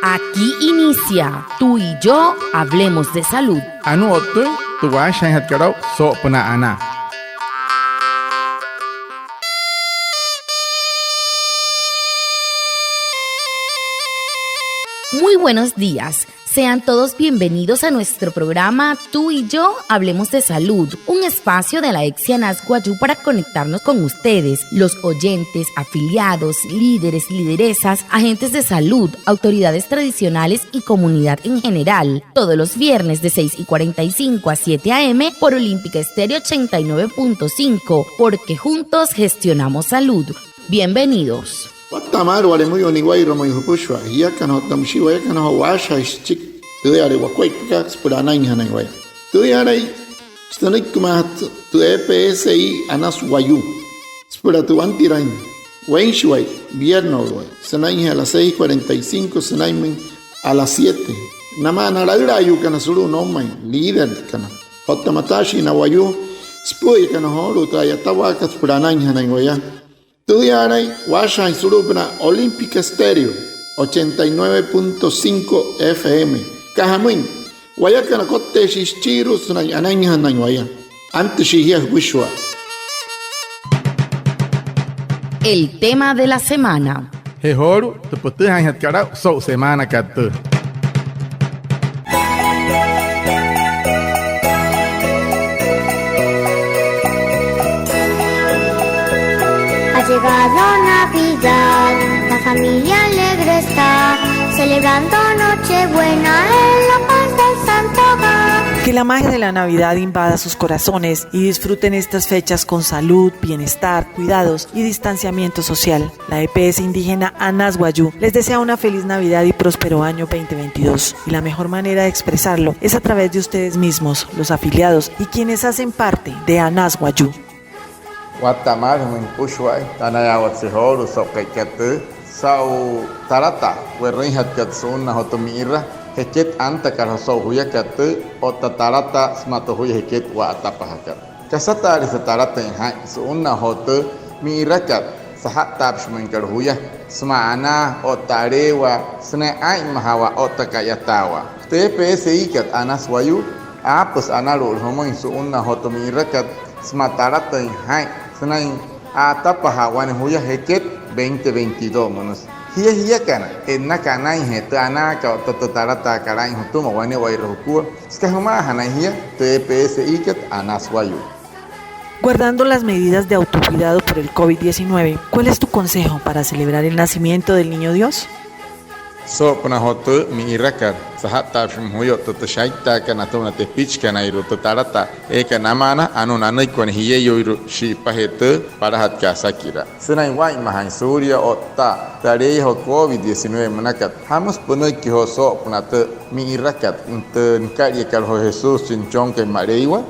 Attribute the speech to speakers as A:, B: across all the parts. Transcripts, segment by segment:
A: Aquí inicia Tú y yo hablemos de salud.
B: Anu otu tuwa shanhat karau so pena ana.
A: Muy buenos días. Sean todos bienvenidos a nuestro programa Tú y yo hablemos de salud, un espacio de la EXI Anasguayú para conectarnos con ustedes, los oyentes, afiliados, líderes, lideresas, agentes de salud, autoridades tradicionales y comunidad en general. Todos los viernes de 6:45 a 7 a.m. por Olímpica Estéreo 89.5, porque juntos gestionamos salud. Bienvenidos.
C: Tamar wale muy oniguay romo yupushwa ya kana tamshi waya kana washa chik tu yare wakwai ka spurana inhana waya tu yare stonik kuma tu EPSI anas wayu spura tu antirain wain shwai viernes waya sanai a las 6:45 sanai a las 7 nama naragra yu kana suru no mai líder kana hotamatashi na wayu spui kana horu ta ya tawaka spurana inhana waya Tudiaray, Washa y Surupna, Olímpica Estéreo, 89.5 FM. Cajamuin, Guayacana Cote Shichirus, Anaña Nañuaya, antes Shihia Wishua.
A: El tema de la semana.
B: Hehoru, te puedes hanhat karau so semana katu.
D: Ha llegado Navidad, la familia alegre está, celebrando Nochebuena en la paz del Santo Hogar.
E: Que la magia de la Navidad invada sus corazones y disfruten estas fechas con salud, bienestar, cuidados y distanciamiento social. La EPS indígena Anasguayú les desea una feliz Navidad y próspero año 2022. Y la mejor manera de expresarlo es a través de ustedes mismos, los afiliados y quienes hacen parte de Anasguayú.
F: Guatemala min pushwai tanaya watsihoru sokaiket sau tarata werrinhat katsun na hotomira heket anta karhoso huyakat ota tarata smato huy heket wa atapahakat kasata ri tarata hai sunna hot mirakat sahat tabshmin karhuya smana otarewa sne ai mahawa otakayatawa TPSI kat Anasguayú apus analul homoin sunna hotomirakat smatarata hai Senai atapaha wane huya heket 2022 manos. Hiya kana enna kana heta anaka tototarata karai hutuma wane wairokua. Skahuma hana hiya TPSI kat Anasguayú.
E: Guardando las medidas de autocuidado por el COVID-19, ¿cuál es tu consejo para celebrar el nacimiento del Niño Dios?
F: So puna hotu mi irakar sahat tabshim huyo totoshaita kana tona tepich kana iru totarata eka namana anu nanai kon hiye yoiru shi pahet para hat kasakira senai wai mahan surya otta tare ho COVID-19 manakat hamus punoi ki ho so punata mi irakat enten kali kal ho Jesus chinchon ke mareiwa.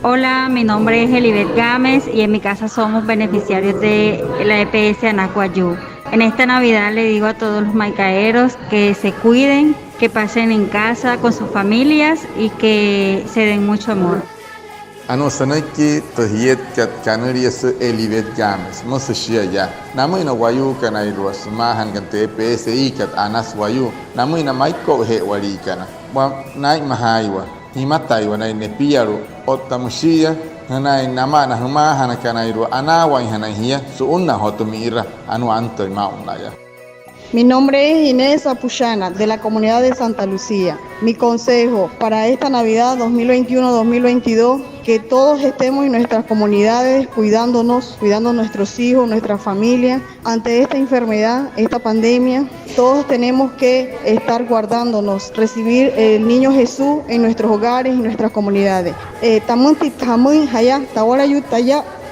G: Hola, mi nombre es Elibet Gámez y en mi casa somos beneficiarios de la EPS Anasguayú. En esta Navidad le digo a todos los maicaeros que se cuiden, que pasen en casa con sus familias y que se den mucho amor.
F: Anu sanaki tohiet kat kanurias Elibet Gámez, mosashia ya. Namu ina wayu kana iruas mahan kan TPSI kat Anasguayú. Namu ina maiko he wali kana. Wa nai mahaiwa. Himatai wa nai nepiaru otamushia. Hanai nama na huma hana kanairu anawa hana hiya suunna hotumira anu anto maunaya.
H: Mi nombre es Inés Apuchana, de la comunidad de Santa Lucía. Mi consejo para esta Navidad 2021-2022, que todos estemos en nuestras comunidades cuidándonos, cuidando a nuestros hijos, nuestra familia. Ante esta enfermedad, esta pandemia, todos tenemos que estar guardándonos, recibir el Niño Jesús en nuestros hogares y nuestras comunidades.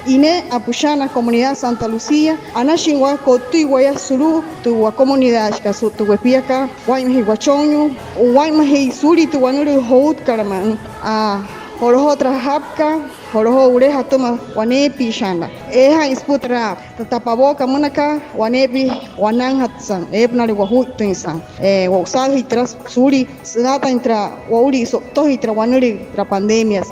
H: Ine Apuchana, comunidad Santa Lucía, Anashingwa, Cotuiguaya Suru, tu comunidad, Casu, tu Huepiaca, Guaymahi Guachoño, Guaymahi Suri, tu Guanuri Hout Caraman, Horojo Trajapka, Horojo Ureja Toma, Guanepi Shanda, Eja Isputra, Tapaboca Monaca, Guanepi, Guanan Hatsan, Ebnari Wahut Tinsan, Wausagi Tras Suri, Sata intra Wauri, Tohitra Guanuri, la pandemia.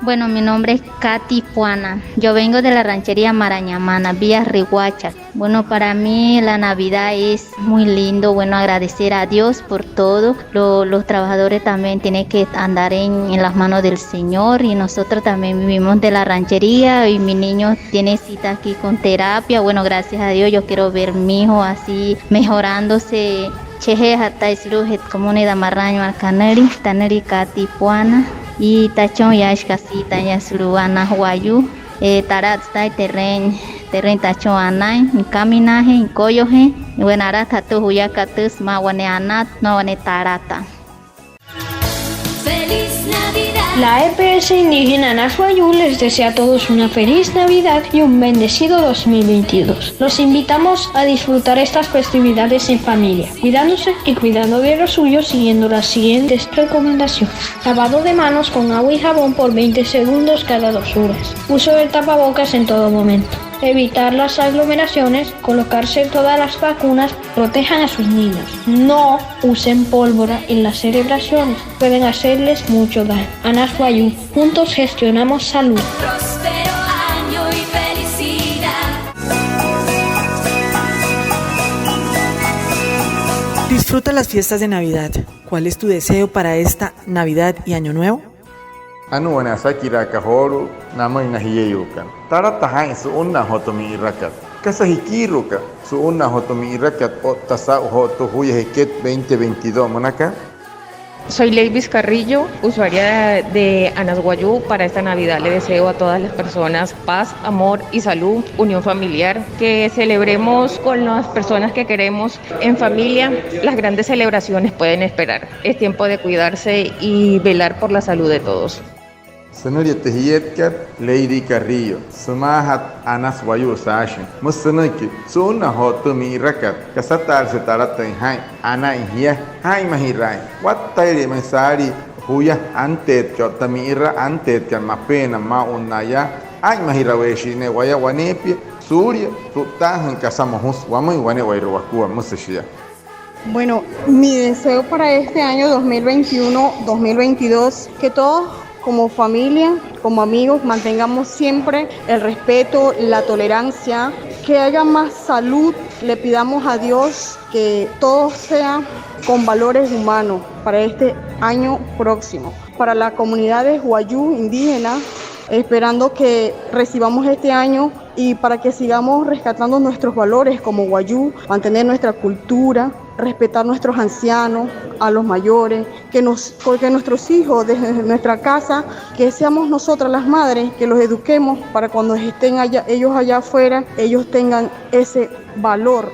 I: Bueno, mi nombre es Katy Puana. Yo vengo de la ranchería Marañamana, Villa Riguacha. Bueno, para mí la Navidad es muy lindo. Bueno, agradecer a Dios por todo. Los trabajadores también tienen que andar en las manos del Señor. Y nosotros también vivimos de la ranchería. Y mi niño tiene cita aquí con terapia. Bueno, gracias a Dios yo quiero ver a mi hijo así mejorándose. Cheje hasta islujet comunidad marraño al caneri, taneri Katy Puana. Y tachon ya es casi tanya suluana huayu tarat está terren tachon anay caminaje en coyoje y bueno ahora tatu huya katus ma wane anat no wane tarata.
J: La EPS indígena Nashuayú les desea a todos una feliz Navidad y un bendecido 2022. Los invitamos a disfrutar estas festividades en familia, cuidándose y cuidando de los suyos siguiendo las siguientes recomendaciones. Lavado de manos con agua y jabón por 20 segundos cada 2 horas. Uso del tapabocas en todo momento. Evitar las aglomeraciones, colocarse todas las vacunas, protejan a sus niños. No usen pólvora en las celebraciones, pueden hacerles mucho daño. Anashuayú, juntos gestionamos salud.
K: Próspero año y felicidad.
E: Disfruta las fiestas de Navidad. ¿Cuál es tu deseo para esta Navidad y Año Nuevo?
F: Anu wana sakira kahoru namay nahiyeyukan. Tarata hain su unna hotomi irakat. Kasa hikiruka su unna hotomi irakat o tasa hoto huya hiket 2022 manaka.
L: Soy Leivis Carrillo, usuaria de Anashuayú. Para esta Navidad le deseo a todas las personas paz, amor y salud, unión familiar, que celebremos con las personas que queremos en familia. Las grandes celebraciones pueden esperar. Es tiempo de cuidarse y velar por la salud de todos.
F: Senuria tehiyetkat Lady Carrillo, sumahat Anashuayú sashin. Musanaki, su unna hotomi irakat. Kasatar se tarata en hai, ana inhiya, hai mahirai. Wat tairi mensari huya antet chotami ira antet kan mapena ma unaya. Ai mahiraweshi ne waya wanepi, suria, tutahan kasamahus, wamay wane wairuakua, musashia.
H: Bueno, mi deseo para este año 2021-2022, que todos como familia, como amigos, mantengamos siempre el respeto, la tolerancia, que haya más salud. Le pidamos a Dios que todo sea con valores humanos para este año próximo. Para la comunidad de Huayú indígena, esperando que recibamos este año y para que sigamos rescatando nuestros valores como Huayú, mantener nuestra cultura, respetar a nuestros ancianos, a los mayores, que nuestros hijos desde nuestra casa, que seamos nosotras las madres, que los eduquemos para cuando estén ellos allá afuera, ellos tengan ese valor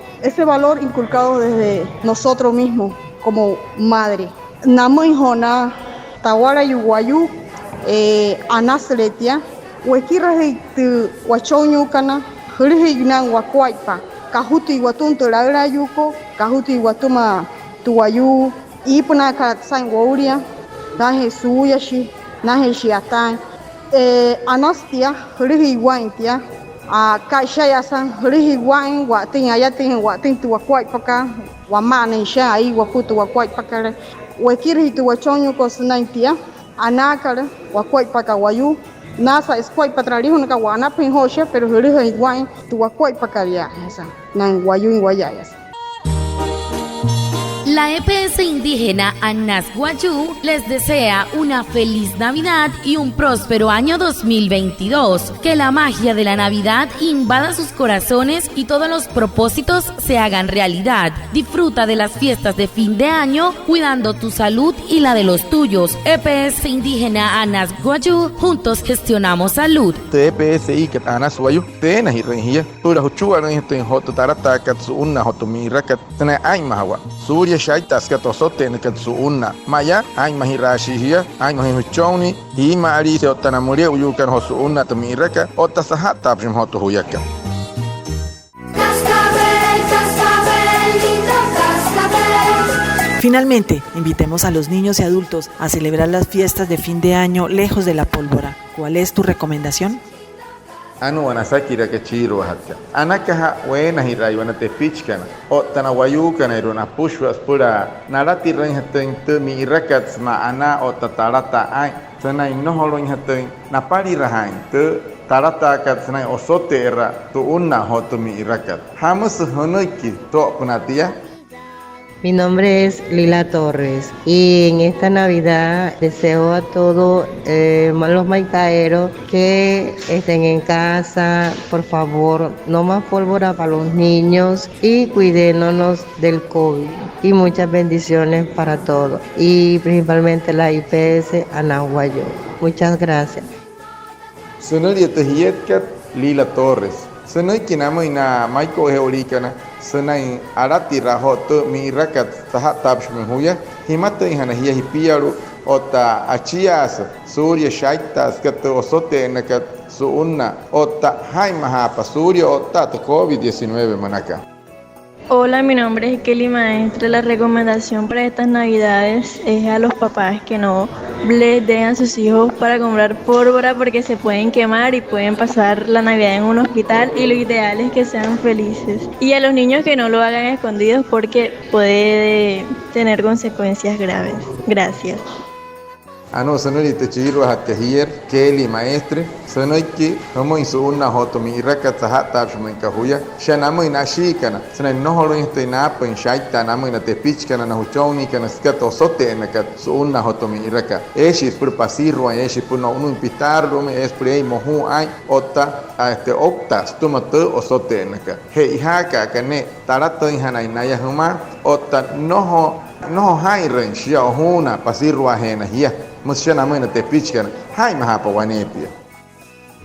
H: inculcado desde nosotros mismos como madre. Namo injona tawara yuguayú anasletia huekira heitu huachonyukana hurihignan huacuaipa kahutu iguatun tolagra yuko kahutu iguatuma tuwayu ipuna katsan wauria nahe suyashi nahe shiatan anastia hurihiguaintia a kaishayasan hurihiguain watin ayatin watin tuwacuaipaka wamane sha ai wakutu wacuaipaka huekira hitu huachonyuko sunaintia anakara wacuaipaka wayu nasa escuai patrarijo na kawana pinhosha pero hurijo iguain tu wacuai pakaria esa nan wayu en guayayas.
A: La EPS indígena Anashuayú les desea una feliz Navidad y un próspero año 2022. Que la magia de la Navidad invada sus corazones y todos los propósitos se hagan realidad. Disfruta de las fiestas de fin de año, cuidando tu salud y la de los tuyos. EPS indígena Anashuayú, juntos gestionamos salud.
F: EPS ikat Anashuayú, tena hirrenhia, pura huchua ten hoto tarata katsu unna hoto mirakat, tena ay mahawa. Surya shaitas katosote nekatsu unna maya ay mahirashihia ay mahihuchoni hi maari se otanamuria uyukan hosu unna tamiraka otasahata prim hoto huyaka.
E: Finalmente, invitemos a los niños y adultos a celebrar las fiestas de fin de año lejos de la pólvora. ¿Cuál es tu recomendación?
F: anu anasakira que chiro hatka anakaha buena hirai wana te pichkana o tanawayu kana irona pushwas pura narati ren haten te mi irakat ma ana o tatarata ai sanai no holo haten napari rahain te tarata kat sanai osote era tu unna hotumi irakat hamus honoiki to punatia.
M: Mi nombre es Lila Torres y en esta Navidad deseo a todos los maicaeros que estén en casa, por favor, no más pólvora para los niños y cuidémonos del COVID. Y muchas bendiciones para todos y principalmente la IPS Anahuayú. Muchas gracias.
F: Sonoria Tejiyetkat Lila Torres. Senai kinamo ina Maiko Heurikana, senai arati rahoto mi rakat tahat tabshme huya, himata ihana hiya hipiaru ota achias surya shaitas kat osote nakat suunna ota haimahapa surya ota COVID-19 manaka.
N: Hola, mi nombre es Kelly Maestre. La recomendación para estas navidades es a los papás que no les den a sus hijos para comprar pólvora porque se pueden quemar y pueden pasar la Navidad en un hospital y lo ideal es que sean felices. Y a los niños que no lo hagan escondidos porque puede tener consecuencias graves. Gracias.
F: Ano sanoi te chiro hatehier Kelly Maestre sanoi ki homo insu una hoto mi rakat tahat tabshme kahuya shanamo ina shikana sanai no holo inte na pen shaita namo ina te pichkana na huchoni kana skato sote nakat su una hoto mi raka eshi pur pasirro eshi pur no un pitarro me es pre mohu ai otta este okta stomato osote naka he haka kane tarato ihana inaya huma otta no hai renshia huna pasirro ajena hiya.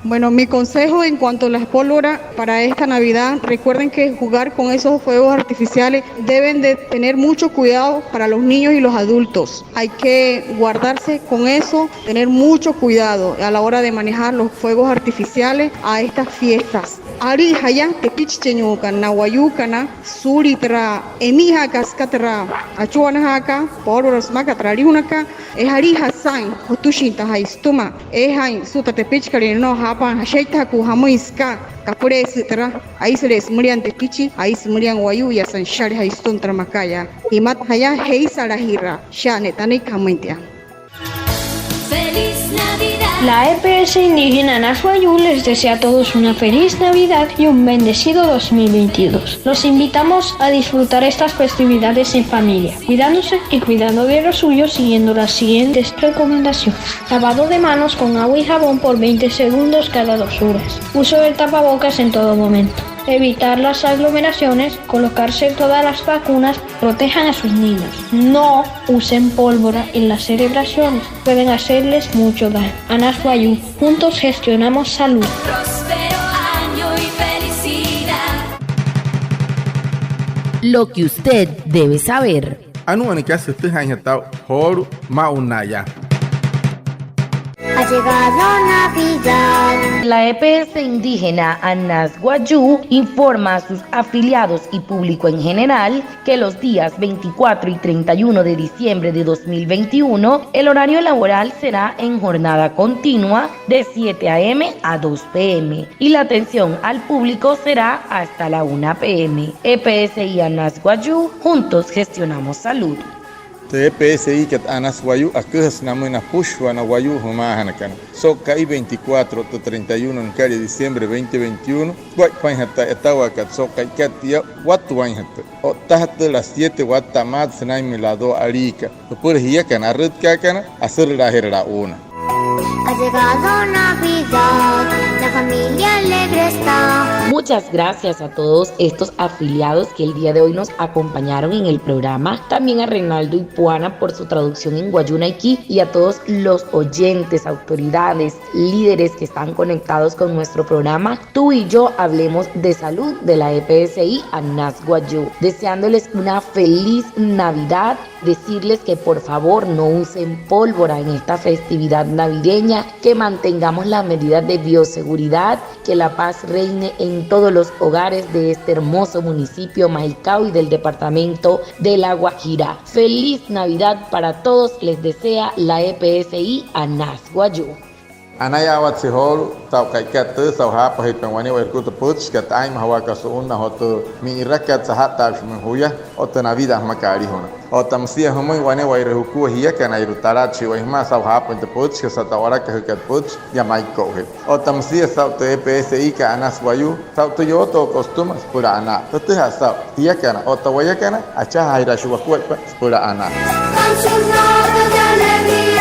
H: Bueno, mi consejo en cuanto a las pólvoras para esta Navidad, recuerden que jugar con esos fuegos artificiales deben de tener mucho cuidado para los niños y los adultos. Hay que guardarse con eso, tener mucho cuidado a la hora de manejar los fuegos artificiales a estas fiestas. Ari hayan te pichcheñukan nawayukana suritra emiha kaskatra achuana haka pólvoras makatra riunaka es ari hasan hotushinta haistuma hain suta te pichkari no hapan hashaita ku hamuiska kapure sitra ahí se les murian te pichi ahí se murian wayu ya san shari haistun tramakaya imat haya heisara hira shane tanik hamuintia.
K: Feliz Navidad.
J: La EPS Indígena Anahuayú les desea a todos una feliz Navidad y un bendecido 2022. Los invitamos a disfrutar estas festividades en familia, cuidándose y cuidando de los suyos siguiendo las siguientes recomendaciones. Lavado de manos con agua y jabón por 20 segundos cada 2 horas. Uso del tapabocas en todo momento. Evitar las aglomeraciones, colocarse todas las vacunas, protejan a sus niños. No usen pólvora en las celebraciones, pueden hacerles mucho daño. Anahuayú, juntos gestionamos salud.
K: Próspero año y felicidad.
A: Lo que usted debe saber.
B: Anu anikas te hañatao horu maunaya.
D: Ha llegado Navidad.
A: La EPS indígena Anahuayú informa a sus afiliados y público en general que los días 24 y 31 de diciembre de 2021 el horario laboral será en jornada continua de 7 a.m. a 2 p.m. y la atención al público será hasta la 1 p.m. EPS y Anahuayú, juntos gestionamos salud.
F: TPSI kat Anahuayú akhas namuina pushwa Anahuayú humahanakan. So kai 24 to 31 en calle diciembre 2021. Guay panjata etawa kat so kai katia watu panjata. O tahta las 7 watamat senai milado arika. Por hiya kan arret kakana hacer la herra una.
D: Ha llegado Navidad, la familia alegre está.
A: Muchas gracias a todos estos afiliados que el día de hoy nos acompañaron en el programa. También a Reinaldo Ipuana por su traducción en Guayunaiki y a todos los oyentes, autoridades, líderes que están conectados con nuestro programa. Tú y yo hablemos de salud de la EPSI Anahuayú. Deseándoles una feliz Navidad. Decirles que por favor no usen pólvora en esta festividad navideña, que mantengamos las medidas de bioseguridad, que la paz reine en todos los hogares de este hermoso municipio Maicao y del departamento de La Guajira. Feliz Navidad para todos, les desea la EPSI Anahuayú.
F: Anaya watsihol sau kai katu sau ha pahit pengwani wa irku teputs kat ai mahawa kasunna hotu mi irakat sahat ta huya ota navida makari hona ota msia humai wane wa irku hiya kana irutara chi wa hima sau ha pen teputs ke sata ora ka kat puts ya mai ko he ota msia sau te PSI ka anas wayu sau tu yo to kostumas pura ana tu ha sau hiya kana ota waya kana acha haira shu wa kuat pura ana
K: Con su nodo de alegría.